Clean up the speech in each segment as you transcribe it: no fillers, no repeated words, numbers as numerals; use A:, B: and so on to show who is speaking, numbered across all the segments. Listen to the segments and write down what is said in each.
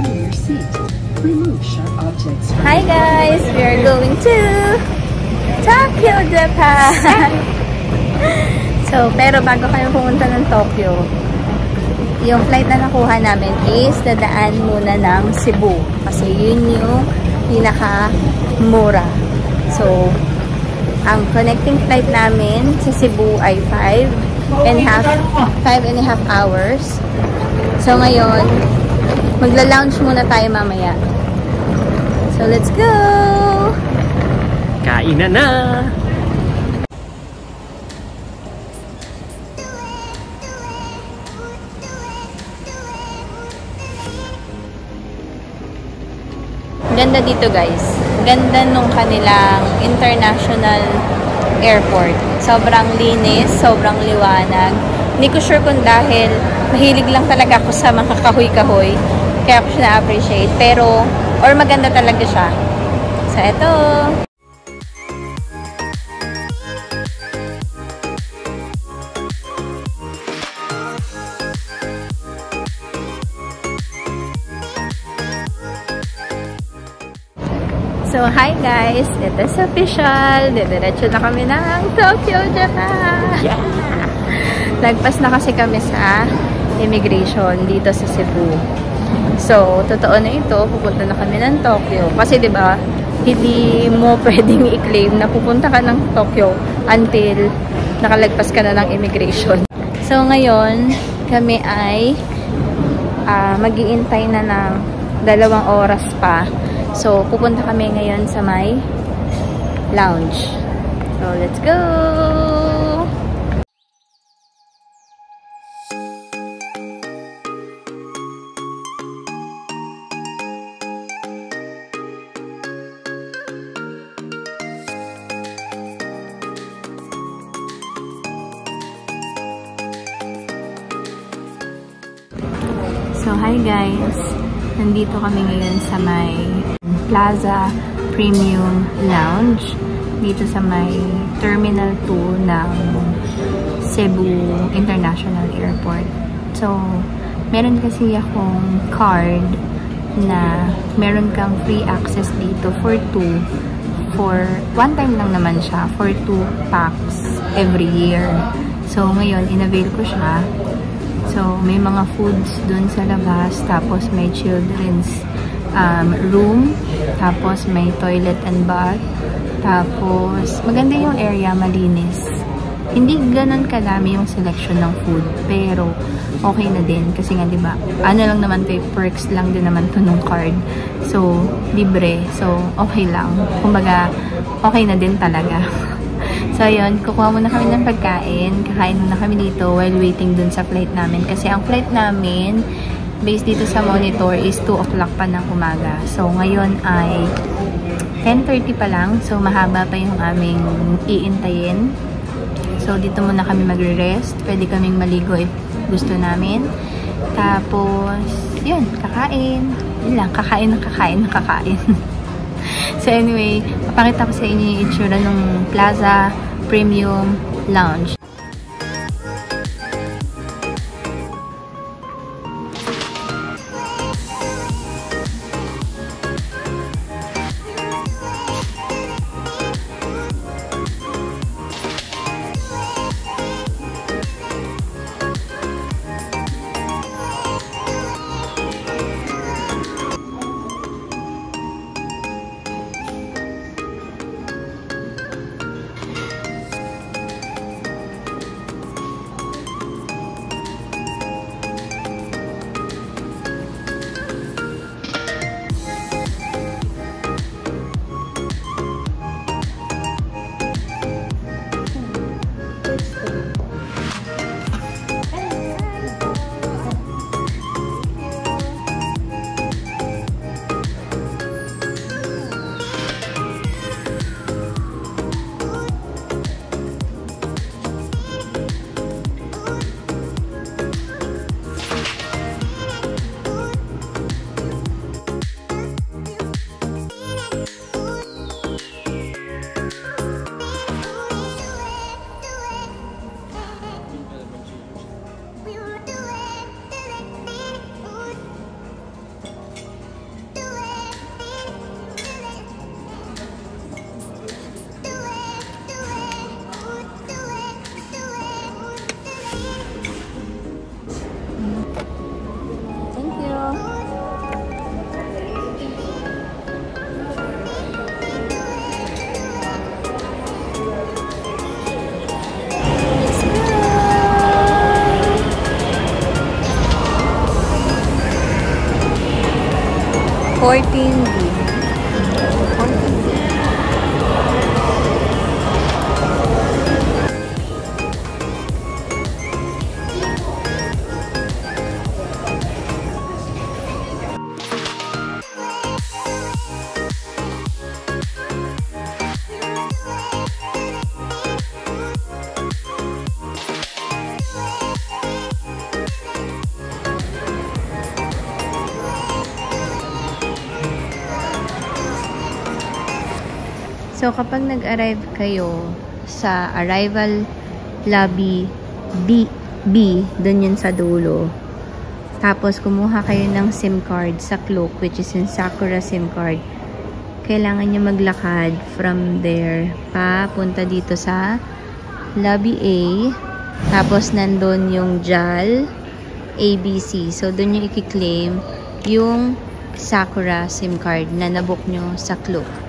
A: Handle your seat. Remove sharp objects.
B: Hi guys! We are going to Tokyo, Japan! So, pero bago kayo pumunta ng Tokyo, yung flight na nakuha namin is dadaan muna ng Cebu. Kasi yun yung pinaka-mura. So, ang connecting flight namin sa Cebu ay 5.5 hours. So, ngayon, magla-lounge muna tayo mamaya. So, let's go!
C: Kainan na!
B: Ganda dito guys. Ganda nung kanilang international airport. Sobrang linis, sobrang liwanag. Hindi ko sure kung dahil mahilig lang talaga ako sa mga kahoy-kahoy. Kaya ako siya na-appreciate. Pero, or maganda talaga siya. So, eto. So, hi guys! It is official! Didiretso na kami ng Tokyo, Japan!
C: Yeah!
B: Lagpas na kasi kami sa immigration dito sa Cebu. So, totoo na ito, pupunta na kami ng Tokyo. Kasi, di ba, hindi mo pwedeng i-claim na pupunta ka ng Tokyo until nakalagpas ka na ng immigration. So, ngayon, kami ay mag-iintay na ng 2 oras pa. So, pupunta kami ngayon sa may lounge. So, let's go! So, hi guys! Nandito kami ngayon sa may Plaza Premium Lounge dito sa may Terminal 2 ng Cebu International Airport. So, meron kasi akong card na meron kang free access dito for 2. For one time lang naman siya, for 2 packs every year. So, ngayon, in-avail ko siya. So, may mga foods dun sa labas, tapos may children's room, tapos may toilet and bath, tapos maganda yung area, malinis. Hindi ganun kadami yung selection ng food, pero okay na din kasi nga 'di ba? Ano lang naman 'to, perks lang din naman 'to nung card. So, libre. So, okay lang. Kumbaga, okay na din talaga. So, ayun, kukuha muna kami ng pagkain. Kakain muna kami dito while waiting dun sa flight namin. Kasi ang flight namin, based dito sa monitor, is 2 o'clock pa ng umaga. So, ngayon ay 10:30 pa lang. So, mahaba pa yung aming iintayin. So, dito muna kami magre-rest. Pwede kaming maligo if gusto namin. Tapos, yun, kakain. Yun lang, kakain. So anyway, papakita ko sa inyo yung itsura ng Plaza Premium Lounge. 14D. So, kapag nag-arrive kayo sa arrival lobby B, dun yun sa dulo. Tapos, kumuha kayo ng SIM card sa Klook, which is yung Sakura SIM card. Kailangan nyo maglakad from there papunta dito sa lobby A. Tapos, nandun yung JAL ABC. So, dun yung i-claim yung Sakura SIM card na nabook nyo sa Klook.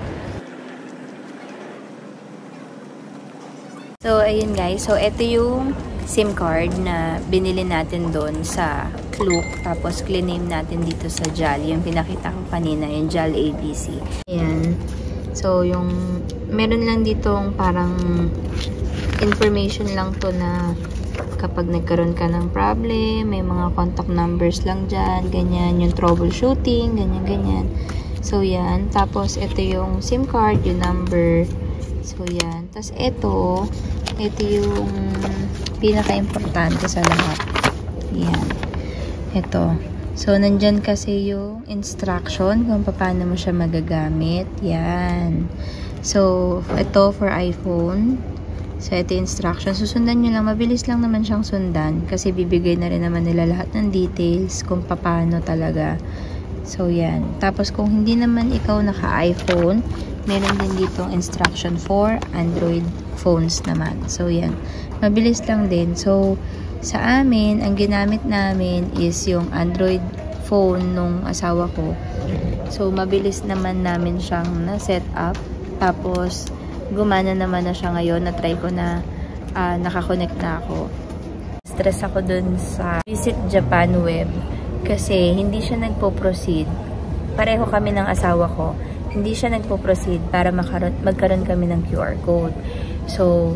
B: So, ayun guys. So, ito yung SIM card na binili natin doon sa Klook. Tapos, claim natin dito sa JAL. Yung pinakita ko kanina, yung JAL ABC. Ayan. So, yung meron lang ditong parang information lang to na kapag nagkaroon ka ng problem, may mga contact numbers lang dyan, ganyan. Yung troubleshooting, ganyan. So, yan. Tapos, ito yung SIM card, yung number. So, yan. Tapos, ito yung pinaka-importante sa lahat. Yan. Ito. So, nandyan kasi yung instruction kung paano mo siya magagamit. Yan. So, ito for iPhone. So, ito yung instruction. Susundan nyo lang. Mabilis lang naman siyang sundan kasi bibigay na rin naman nila lahat ng details kung paano talaga. So, yan. Tapos, kung hindi naman ikaw naka-iPhone, meron din ditong instruction for Android phones naman. So, yan. Mabilis lang din. So, sa amin, ang ginamit namin is yung Android phone nung asawa ko. So, mabilis naman namin siyang na-set up. Tapos, gumana naman na siya ngayon. Na-try ko na nakakonect na ako. Stress ako dun sa Visit Japan web kasi hindi siya nagpo-proceed. Pareho kami ng asawa ko. Hindi siya nagpo-proceed para magkaroon kami ng QR code. So,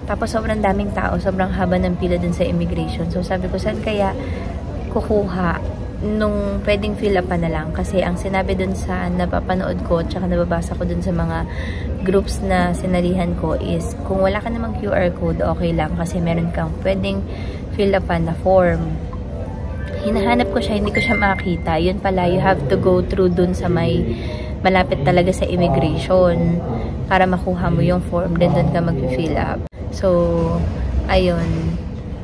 B: tapos sobrang daming tao, sobrang haba ng pila dun sa immigration. So, sabi ko, saan kaya kukuha nung pwedeng fill up pa na lang? Kasi ang sinabi dun sa napapanood ko, tsaka nababasa ko dun sa mga groups na sinalihan ko is, kung wala ka namang QR code, okay lang. Kasi meron kang pwedeng fill up pa na form. Hinahanap ko siya, hindi ko siya makakita. Yun pala, you have to go through dun sa may malapit talaga sa immigration para makuha mo yung form, then doon ka mag-fill up. So, ayun.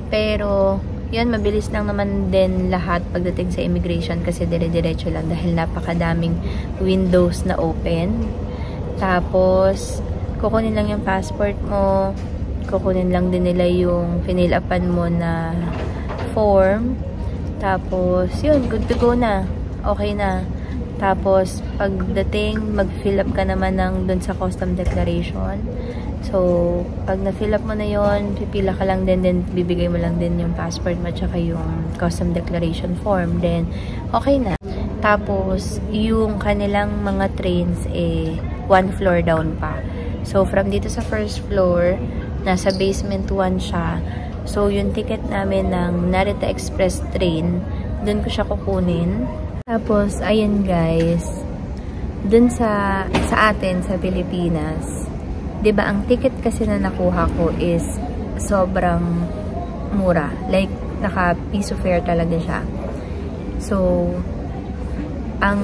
B: Pero, yun, mabilis lang naman din lahat pagdating sa immigration kasi dire-diretso lang dahil napakadaming windows na open. Tapos, kukunin lang yung passport mo, kukunin lang din nila yung finill-upan mo na form. Tapos, yun, good to go na. Okay na. Tapos, pagdating, mag-fill up ka naman ng dun sa custom declaration. So, pag na-fill up mo na yon, pipila ka lang din, bibigay mo lang din yung passport mo tsaka yung custom declaration form. Then, okay na. Tapos, yung kanilang mga trains, one floor down pa. So, from dito sa first floor, nasa basement 1 siya. So, yung ticket namin ng Narita Express train, dun ko siya kukunin. Tapos, ayun guys, dun sa atin, sa Pilipinas, 'di ba ang ticket kasi na nakuha ko is sobrang mura. Like, naka-piso fare talaga siya. So, ang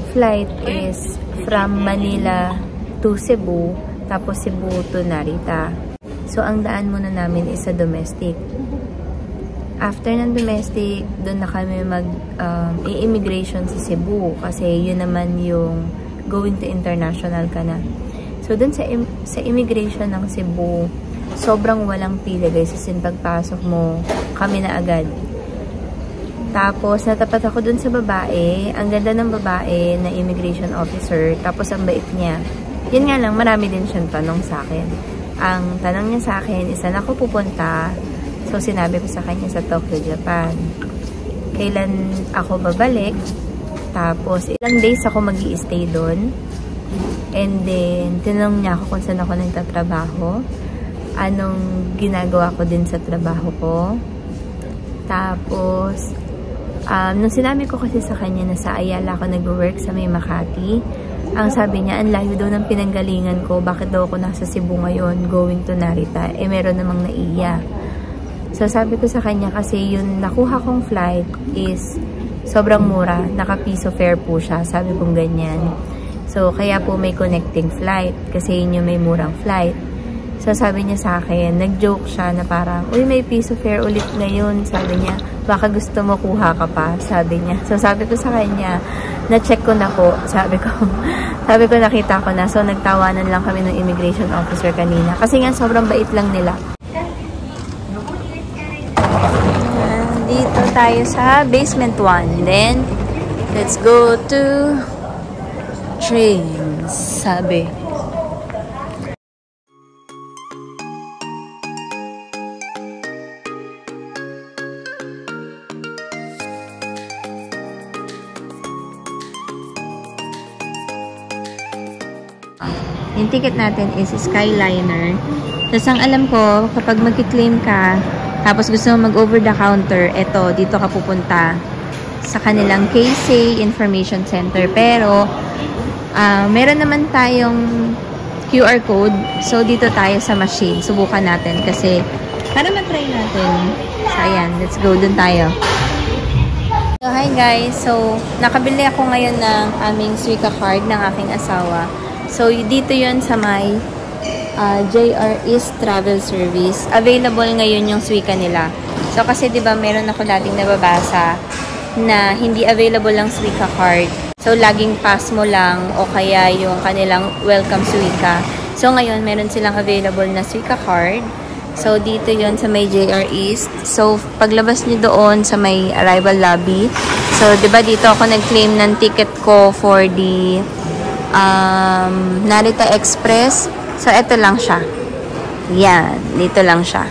B: flight is from Manila to Cebu, tapos Cebu to Narita. So, ang daan muna namin is sa domestic. After ng domestic, doon na kami i-immigration sa Cebu kasi yun naman yung going to international ka na. So, doon sa immigration ng Cebu, sobrang walang pila guys. As in, pagpasok mo, kami na agad. Tapos, natapat ako doon sa babae. Ang ganda ng babae na immigration officer. Tapos, ang bait niya. Yun nga lang, marami din siyang tanong sa akin. Ang tanong niya sa akin, saan ako pupunta? So, sinabi ko sa kanya sa Tokyo, Japan. Kailan ako babalik? Tapos, ilang days ako mag-i-stay doon. And then, tinanong niya ako kung saan ako nagtatrabaho. Anong ginagawa ko din sa trabaho ko. Tapos, nung sinabi ko kasi sa kanya na sa Ayala ako nag-work sa may Makati, ang sabi niya, ang layo daw ng pinanggalingan ko. Bakit daw ako nasa Cebu ngayon, going to Narita? Eh, meron namang naiya. So, sabi ko sa kanya kasi yung nakuha kong flight is sobrang mura. Naka-piso fare po siya. Sabi kong ganyan. So, kaya po may connecting flight. Kasi yun yung may murang flight. So, sabi niya sa akin, nag-joke siya na parang, uy, may piso fare ulit ngayon. Sabi niya, baka gusto mo kuha ka pa. Sabi niya. So, sabi ko sa kanya, na-check ko na po. Sabi ko, nakita ko na. So, nagtawanan lang kami ng immigration officer kanina. Kasi nga, sobrang bait lang nila. Dito tayo sa basement 1. Then, let's go to trains, sabi. Yung ticket natin is Skyliner. Tapos ang alam ko, kapag mag-claim ka, tapos gusto mo mag-over the counter, eto, dito ka pupunta sa kanilang KSay Information Center. Pero, meron naman tayong QR code. So, dito tayo sa machine. Subukan natin kasi para matry natin. So, ayan. Let's go. Dun tayo. So, hi guys. So, nakabili ako ngayon ng aming Suica card ng aking asawa. So, dito yun sa may JR East Travel Service. Available ngayon yung Suica nila. So, kasi diba meron ako dating nababasa na hindi available lang Suica card. So, laging pass mo lang o kaya yung kanilang welcome Suica. So, ngayon meron silang available na Suica card. So, dito yon sa may JR East. So, paglabas nyo doon sa may arrival lobby. So, diba dito ako nag-claim ng ticket ko for the Narita Express. So, eto lang siya. Yan. Dito lang siya.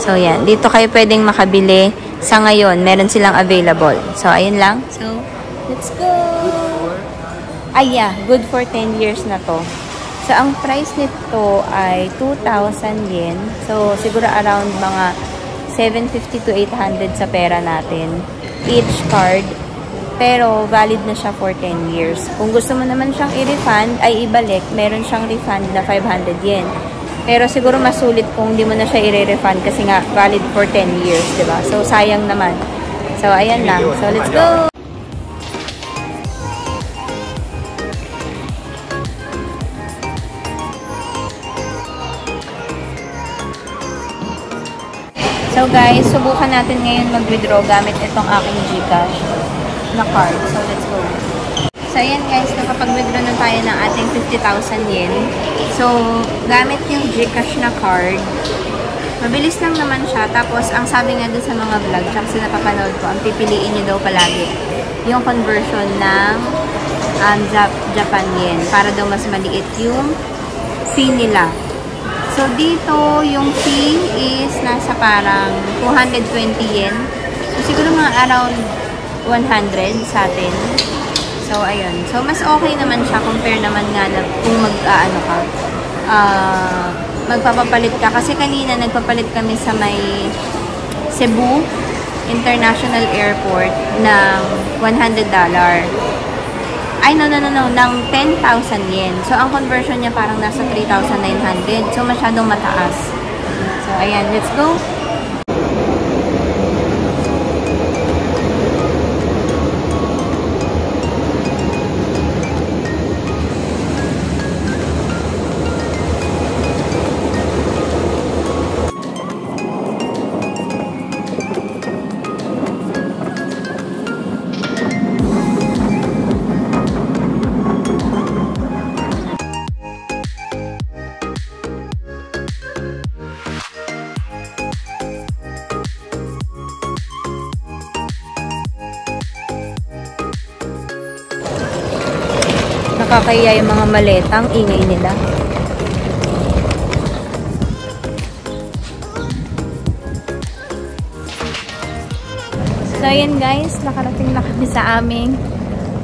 B: So, yan. Dito kayo pwedeng makabili. Sa ngayon, meron silang available. So, ayun lang. So, let's go! Ay, yeah. Good for 10 years na to. So, ang price nito ay 2,000 yen. So, siguro around mga 750 to 800 sa pera natin. Each card. Pero, valid na siya for 10 years. Kung gusto mo naman siyang i-refund, ay ibalik, meron siyang refund na 500 yen. Pero, siguro masulit kung hindi mo na siya i-refund kasi nga, valid for 10 years, diba? So, sayang naman. So, ayan lang. So, let's go! So, guys, subukan natin ngayon mag-withdraw gamit itong aking GCash na card. So, let's go. So, ayan guys, nakapag-withdraw na tayo ng ating 50,000 yen. So, gamit yung GCash na card. Mabilis lang naman siya. Tapos, ang sabi nga dun sa mga vlog, tsaka sa napapanood ko, ang pipiliin nyo daw palagi yung conversion ng Japan yen. Para daw mas maliit yung fee nila. So, dito, yung fee is nasa parang 220 yen. So, siguro mga around 100 sa atin. So, ayun. So, mas okay naman siya compare naman nga na kung magpapapalit ka. Kasi kanina, nagpapalit kami sa may Cebu International Airport ng $100. Ay, no, ng 10,000 yen. So, ang conversion niya parang nasa 3,900. So, masyadong mataas. So, ayan. Let's go. Nakakaya yung mga maletang ingay nila. So, ayan guys, nakarating na kami sa aming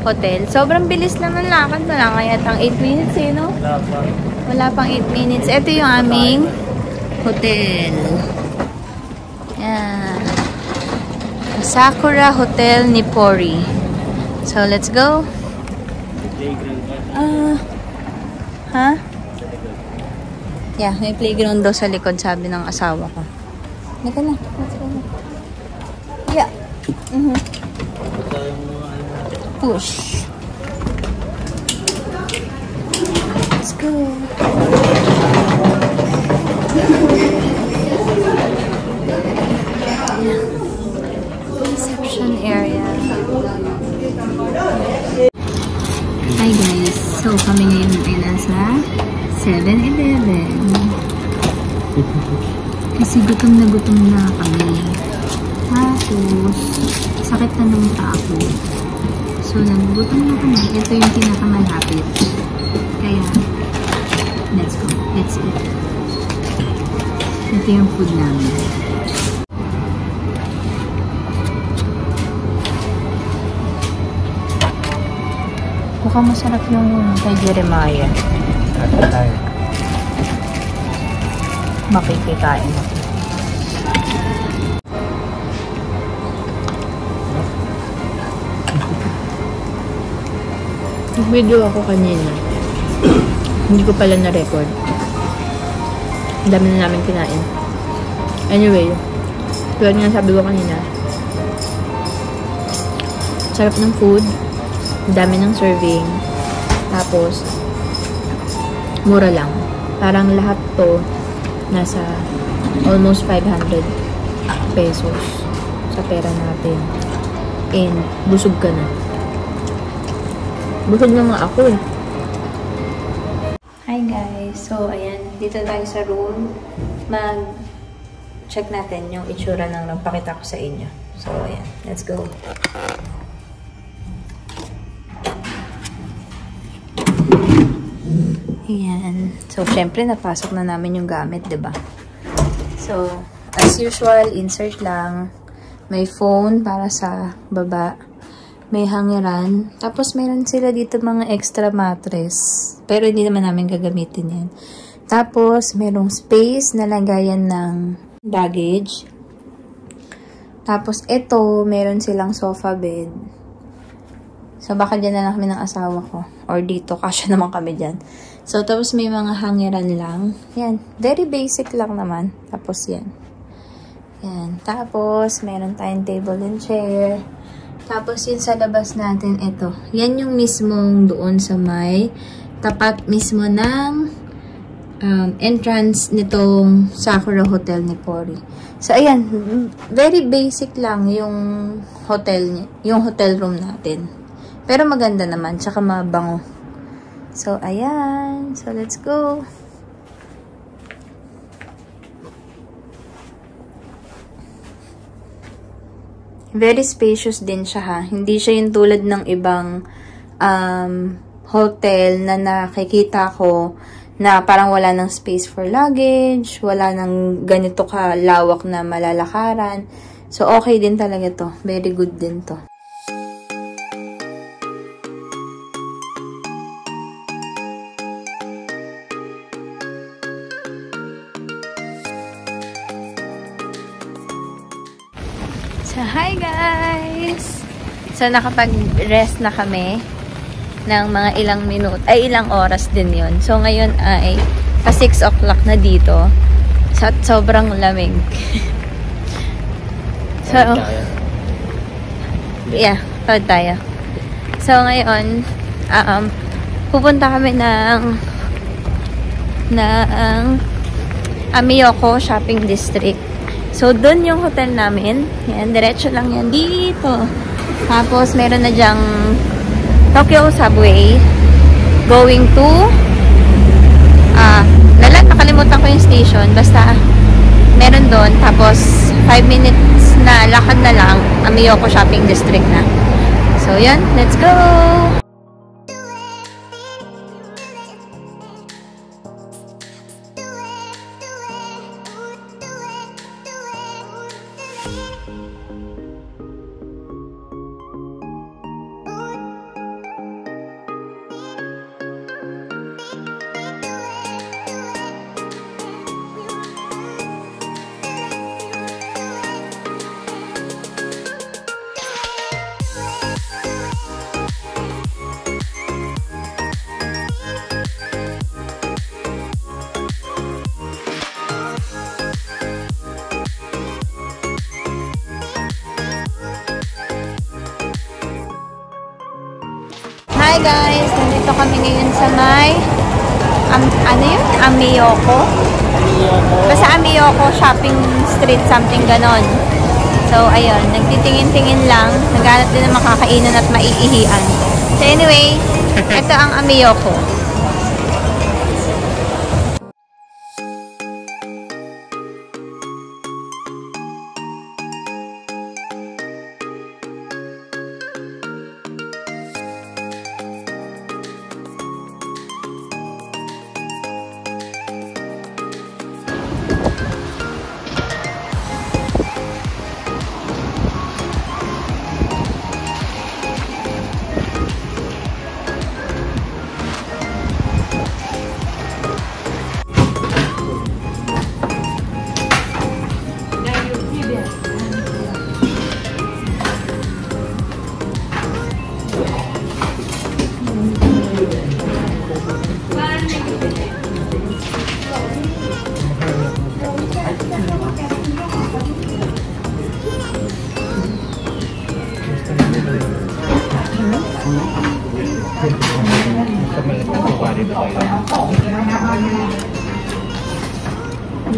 B: hotel. Sobrang bilis lang ng lakad. Wala kaya tang 8 minutes eh, no? Wala pang 8 minutes. Ito yung aming hotel. Yan. Sakura Hotel Nippori. So, let's go. Ha? Yeah, may playground daw sa likod, sabi ng asawa ko. Naka na. Let's go na. Yeah. Push. Let's go. Yeah. Reception area. Hi guys. So, kami ngayon ay nasa 7-Eleven. Kasi gutom na kami. Tapos, sakit na ng ako. So, nagugutom na kami. Ito yung pinakamalapit. Kaya, let's go. Let's eat. Ito yung food namin. Mukhang masarap yung kay Jeremiah. Makikikain ako. Nag-video ako kanina. Hindi ko pala na-record. Ang dami na namin kinain. Anyway, tulad nga sabi ko kanina, sarap ng food, ang dami ng serving, tapos mura lang. Parang lahat to nasa almost 500 pesos sa pera natin. And busog ka na. Busog na nga ako eh. Hi guys! So, ayan. Dito tayo sa room. Mag-check natin yung itsura ng nagpakita ko sa inyo. So, ayan. Let's go. Ayan. So, syempre, napasok na namin yung gamit, diba? So, as usual, insert lang. May phone para sa baba. May hangiran. Tapos, meron sila dito mga extra mattress. Pero, hindi naman namin gagamitin yan. Tapos, merong space na lagayan ng baggage. Tapos, ito, meron silang sofa bed. So, baka dyan na lang kami ng asawa ko. Or dito, kasya naman kami dyan. So, tapos may mga hangiran lang. Yan. Very basic lang naman. Tapos, yan. Yan. Tapos, meron tayong table and chair. Tapos, yun sa labas natin, ito. Yan yung mismong doon sa may tapat mismo ng entrance nitong Sakura Hotel Nippori. So, ayan. Very basic lang yung hotel room natin. Pero maganda naman. Tsaka mabango. So, ayan. So, let's go. Very spacious din siya ha. Hindi siya yung tulad ng ibang hotel na nakikita ko na parang wala ng space for luggage, wala ng ganito kalawak na malalakaran. So, okay din talaga to. Very good din to. So, hi guys! So, nakapag-rest na kami ng mga ilang oras din yun. So, ngayon ay pa 6 o'clock na dito. So, sobrang lamig. So, yeah, pagod tayo. So, ngayon, pupunta kami ng Amiyoko Shopping District. So, dun yung hotel namin. Yan, diretso lang yan dito. Tapos, meron na dyang Tokyo Subway going to nakalimutan ko yung station. Basta, meron dun. Tapos, 5 minutes na lakad na lang, Amiyoko Shopping District na. So, yan. Let's go! hi guys! Nandito kami ngayon sa may ano yun? Ameyoko? Basta Ameyoko Shopping Street, something ganon. So, ayun. Nagtitingin-tingin lang. Naghanap din ng makakainan at maiihian. So, anyway, ito ang Ameyoko.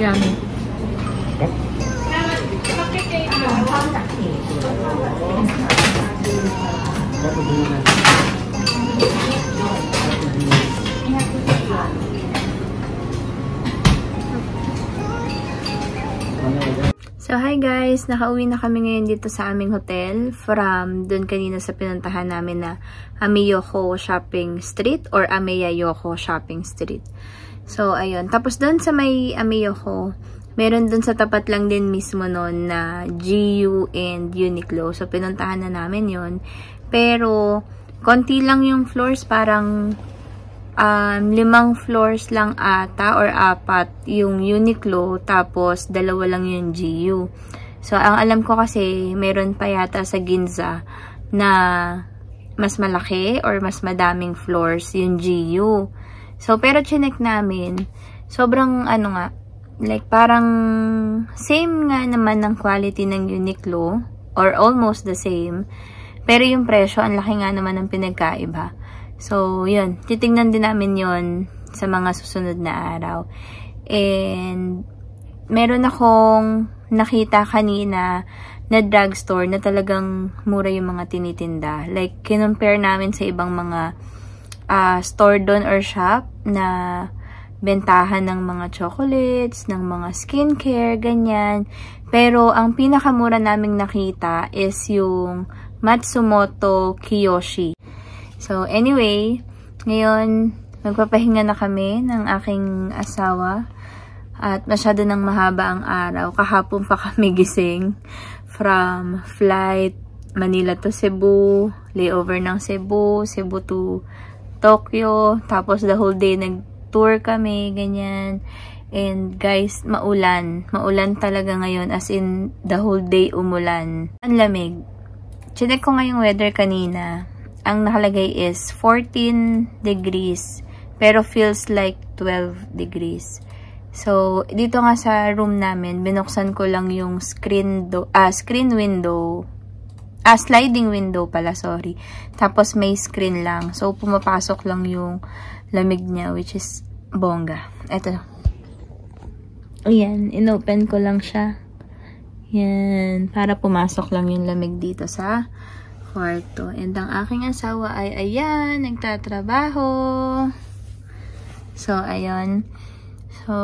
B: Yummy. So, hi guys! Nakauwi na kami ngayon dito sa aming hotel from dun kanina sa pinuntahan namin na Ameyoko Shopping Street or Ameyayoko Shopping Street. So, ayun. Tapos dun sa may Ameyoko, meron dun sa tapat lang din mismo nun na GU and Uniqlo. So, pinuntahan na namin yon. Pero, konti lang yung floors. Parang 5 floors lang ata or 4 yung Uniqlo, tapos 2 lang yung GU. So, ang alam ko kasi, meron pa yata sa Ginza na mas malaki or mas madaming floors yung GU. So, pero chinek namin, sobrang ano nga, like parang same nga naman ng quality ng Uniqlo or almost the same. Pero yung presyo, ang laki nga naman ng pinagkaiba. So, yun. Titingnan din namin yun sa mga susunod na araw. And, meron akong nakita kanina na drugstore na talagang mura yung mga tinitinda. Like, kinumpare namin sa ibang mga store doon or shop na bentahan ng mga chocolates, ng mga skincare, ganyan. Pero, ang pinakamura naming nakita is yung Matsumoto Kiyoshi. So, anyway, ngayon, magpapahinga na kami ng aking asawa at masyado nang mahaba ang araw. Kahapon pa kami gising from flight Manila to Cebu, layover ng Cebu, Cebu to Tokyo, tapos the whole day nag-tour kami, ganyan. And guys, maulan. Maulan talaga ngayon, as in the whole day umulan. Ang lamig. Chinek ko ngayong weather kanina. Ang nakalagay is 14 degrees, pero feels like 12 degrees. So, dito nga sa room namin, binuksan ko lang yung sliding window pala, sorry. Tapos may screen lang. So, pumapasok lang yung lamig niya, which is bongga. Eto. Ayan, inopen ko lang siya. Yan, para pumasok lang yung lamig dito sa kwarto. And ang aking asawa ay ayan, nagtatrabaho. So, ayun. So,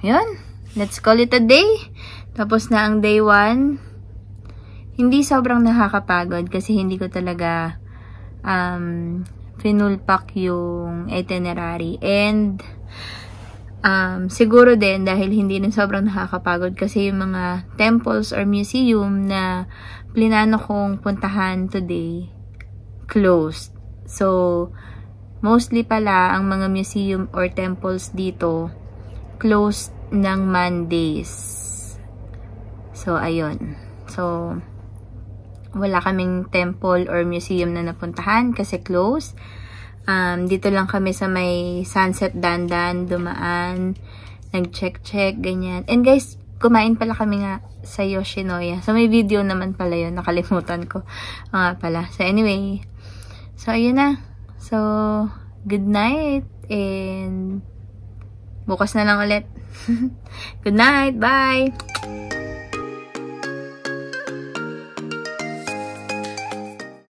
B: yun. Let's call it a day. Tapos na ang day 1. Hindi sobrang nakakapagod kasi hindi ko talaga finulpak yung itinerary. And siguro din dahil hindi rin sobrang nakakapagod kasi yung mga temples or museum na plinano kong puntahan today closed. So, mostly pala ang mga museum or temples dito closed ng Mondays. So, ayun. So, wala kaming temple or museum na napuntahan kasi closed. Dito lang kami sa may Sunset Dandan, dumaan, nag-check, ganyan. And guys, kumain pala kami nga sa Yoshinoya. So, may video naman pala yun. Nakalimutan ko. Pala. So, anyway, So, ayun na. So, good night and bukas na lang ulit. Good night. Bye!